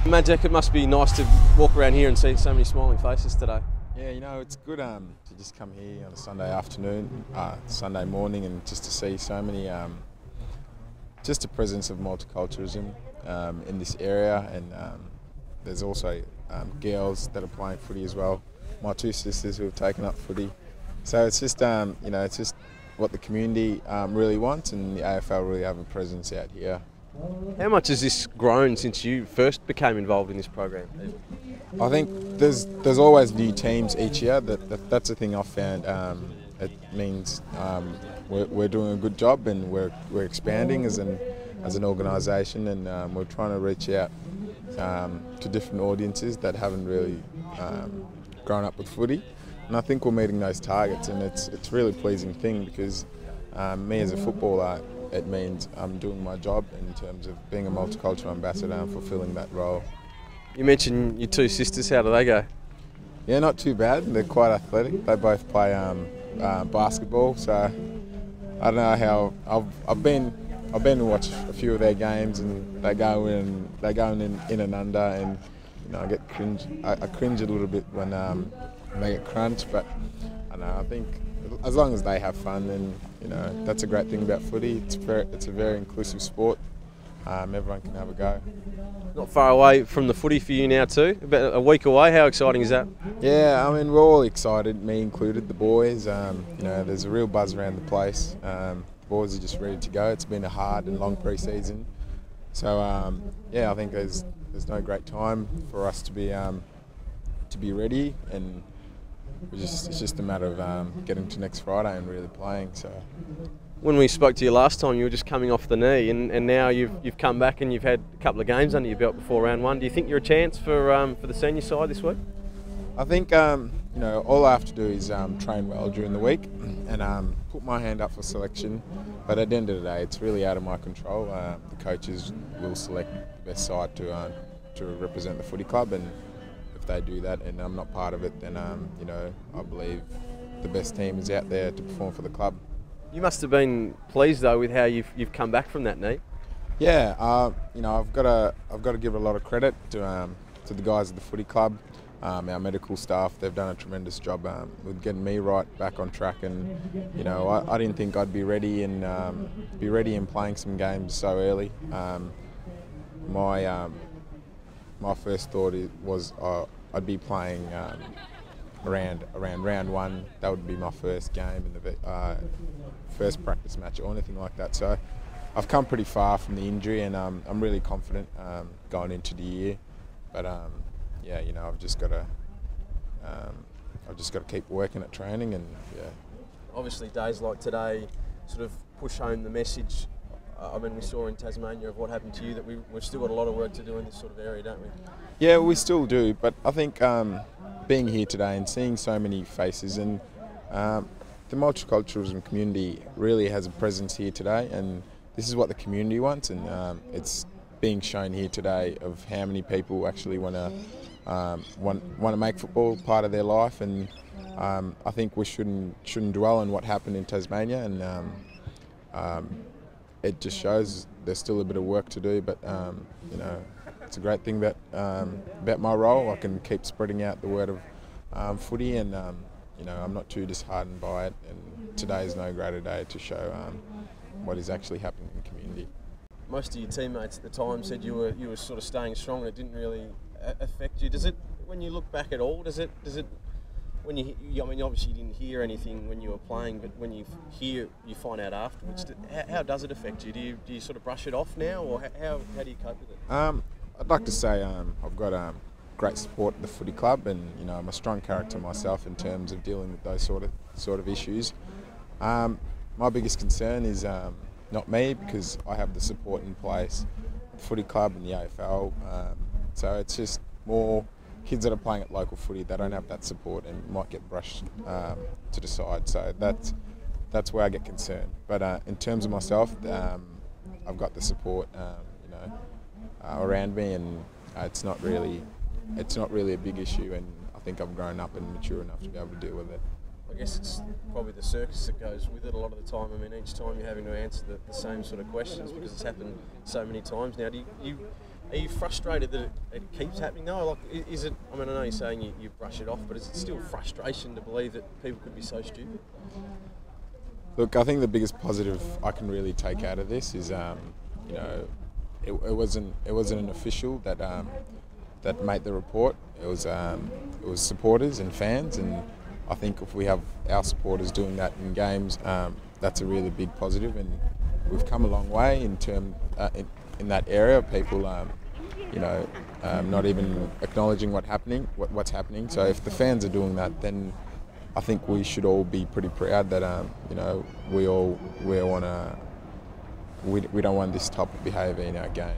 Majak, it must be nice to walk around here and see so many smiling faces today. Yeah, you know, it's good to just come here on a Sunday afternoon, Sunday morning, and just to see so many, just the presence of multiculturalism in this area. And there's also girls that are playing footy as well. My two sisters who have taken up footy. So it's just, you know, it's just what the community really wants, and the AFL really have a presence out here. How much has this grown since you first became involved in this program? I think there's always new teams each year. That's the thing I've found. It means we're doing a good job, and we're expanding as an organisation, and we're trying to reach out to different audiences that haven't really grown up with footy. And I think we're meeting those targets, and it's a really pleasing thing because me as a footballer, it means I'm doing my job in terms of being a multicultural ambassador and fulfilling that role. You mentioned your two sisters. How do they go? Yeah, not too bad. They're quite athletic. They both play basketball, so I don't know how I've been to watch a few of their games, and they go in and under, and you know I cringe a little bit when they get crunched, but I don't know. I think as long as they have fun, then you know that's a great thing about footy. It's a very inclusive sport. Everyone can have a go. Not far away from the footy for you now too. About a week away. How exciting is that? Yeah, I mean we're all excited, me included. The boys, you know, there's a real buzz around the place. The boys are just ready to go. It's been a hard and long pre-season, so yeah, I think there's no great time for us to be ready, and it's just a matter of getting to next Friday and really playing. So. When we spoke to you last time, you were just coming off the knee, and now you've come back and you've had a couple of games under your belt before round one. Do you think you're a chance for the senior side this week? I think you know, all I have to do is train well during the week and put my hand up for selection. But at the end of the day, it's really out of my control. The coaches will select the best side to represent the footy club, and if they do that and I'm not part of it, then you know, I believe the best team is out there to perform for the club. You must have been pleased though with how you've come back from that knee. Yeah, you know, I've got to give a lot of credit to the guys at the footy club, our medical staff. They've done a tremendous job with getting me right back on track, and you know, I didn't think I'd be ready and playing some games so early. My first thought was I'd be playing around round one. That would be my first game in the first practice match or anything like that. So I've come pretty far from the injury, and I'm really confident going into the year. But yeah, you know, I've just got to keep working at training, and yeah. Obviously, days like today sort of push home the message. I mean, we saw in Tasmania of what happened to you, that we've still got a lot of work to do in this sort of area, don't we? Yeah, we still do. But I think being here today and seeing so many faces, and the multiculturalism community really has a presence here today, and this is what the community wants, and it's being shown here today of how many people actually want to make football part of their life. And I think we shouldn't dwell on what happened in Tasmania, and it just shows there's still a bit of work to do. But you know, it's a great thing that about my role, I can keep spreading out the word of footy, and you know, I'm not too disheartened by it, and today is no greater day to show what is actually happening in the community. Most of your teammates at the time said you were sort of staying strong, and it didn't really affect you. Does it, when you look back at all, does it when you I mean, obviously you didn't hear anything when you were playing, but when you find out afterwards, how does it affect you? Do you sort of brush it off now, or how do you cope with it? I'd like to say I've got great support at the footy club, and you know, I'm a strong character myself in terms of dealing with those sort of issues. My biggest concern is not me, because I have the support in place, the footy club and the AFL. So it's just more kids that are playing at local footy that don't have that support and might get brushed to the side. So that's where I get concerned. But in terms of myself, I've got the support, you know, around me, and it's not really a big issue, and I think I've grown up and mature enough to be able to deal with it. I guess it's probably the circus that goes with it a lot of the time. I mean, each time you're having to answer the same sort of questions because it's happened so many times now. Do Are you frustrated that it keeps happening though? Like, is it? I mean, I know you're saying you brush it off, but is it still frustration to believe that people could be so stupid? Look, I think the biggest positive I can really take out of this is, you know, it wasn't an official that that made the report. It was supporters and fans, and I think if we have our supporters doing that in games, that's a really big positive, and we've come a long way in in that area. People, you know, not even acknowledging what's happening. So if the fans are doing that, then I think we should all be pretty proud that you know, we don't want this type of behaviour in our game.